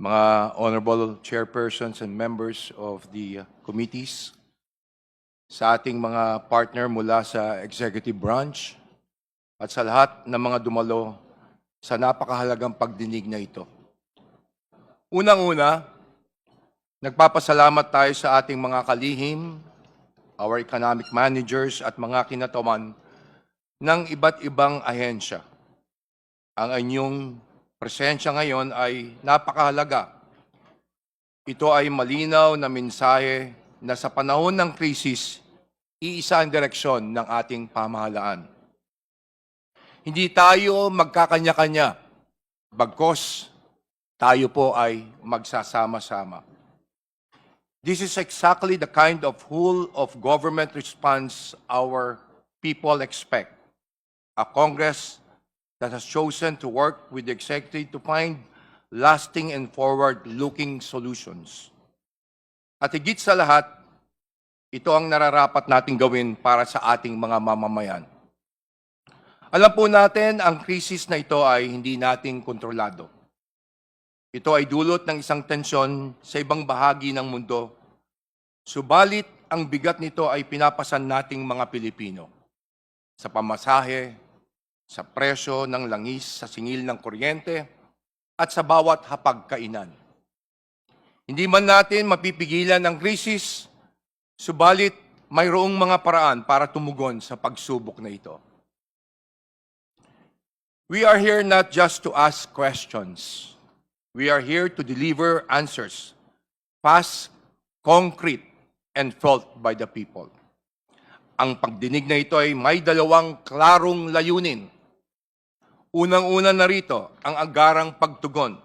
mga honorable chairpersons and members of the committees, sa ating mga partner mula sa executive branch, at sa lahat ng mga dumalo sa napakahalagang pagdinig na ito. Unang-una, nagpapasalamat tayo sa ating mga kalihim, our economic managers at mga kinatawan ng iba't ibang ahensya. Ang inyong presensya ngayon ay napakahalaga. Ito ay malinaw na mensahe na sa panahon ng krisis, iisa ang direksyon ng ating pamahalaan. Hindi tayo magkakanya-kanya, bagkos tayo po ay magsasama-sama. This is exactly the kind of whole of government response our people expect. A Congress that has chosen to work with the executive to find lasting and forward-looking solutions. At higit sa lahat, ito ang nararapat nating gawin para sa ating mga mamamayan. Alam po natin, ang krisis na ito ay hindi nating kontrolado. Ito ay dulot ng isang tensyon sa ibang bahagi ng mundo. Subalit, ang bigat nito ay pinapasan nating mga Pilipino. Sa pamasahe, sa presyo ng langis sa singil ng kuryente, at sa bawat hapagkainan. Hindi man natin mapipigilan ang krisis, subalit mayroong mga paraan para tumugon sa pagsubok na ito. We are here not just to ask questions. We are here to deliver answers, fast, concrete, and felt by the people. Ang pagdinig na ito ay may dalawang klarong layunin. Unang-una na rito, ang agarang pagtugon.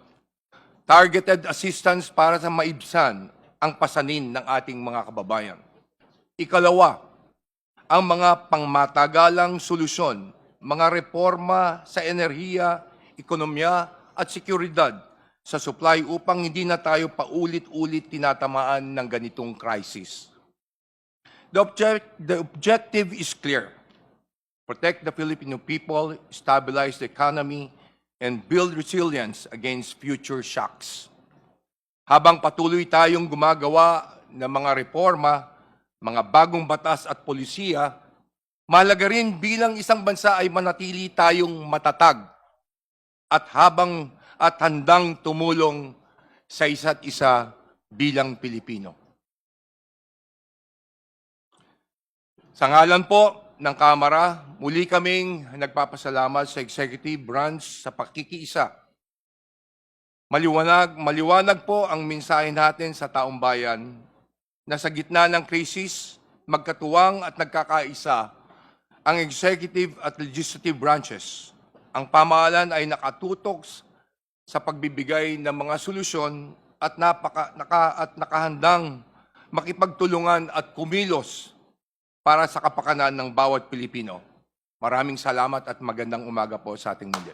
Targeted assistance para sa maibsan ang pasanin ng ating mga kababayan. Ikalawa, ang mga pangmatagalang solusyon, mga reforma sa enerhiya, ekonomiya at seguridad sa supply upang hindi na tayo paulit-ulit tinatamaan ng ganitong crisis. The objective is clear. Protect the Filipino people, stabilize the economy, and build resilience against future shocks. Habang patuloy tayong gumagawa ng mga reforma, mga bagong batas at polisiya, mahalaga rin bilang isang bansa ay manatili tayong matatag at handang tumulong sa isa't isa bilang Pilipino. Sa ngalan po ng Kamara, muli kaming nagpapasalamat sa Executive Branch sa pakikiisa. Maliwanag po ang mensahe natin sa taong bayan na sa gitna ng krisis, magkatuwang at nagkakaisa ang executive at legislative branches. Ang pamahalaan ay nakatutok sa pagbibigay ng mga solusyon at nakahandang makipagtulungan at kumilos para sa kapakanan ng bawat Pilipino. Maraming salamat at magandang umaga po sa ating muli.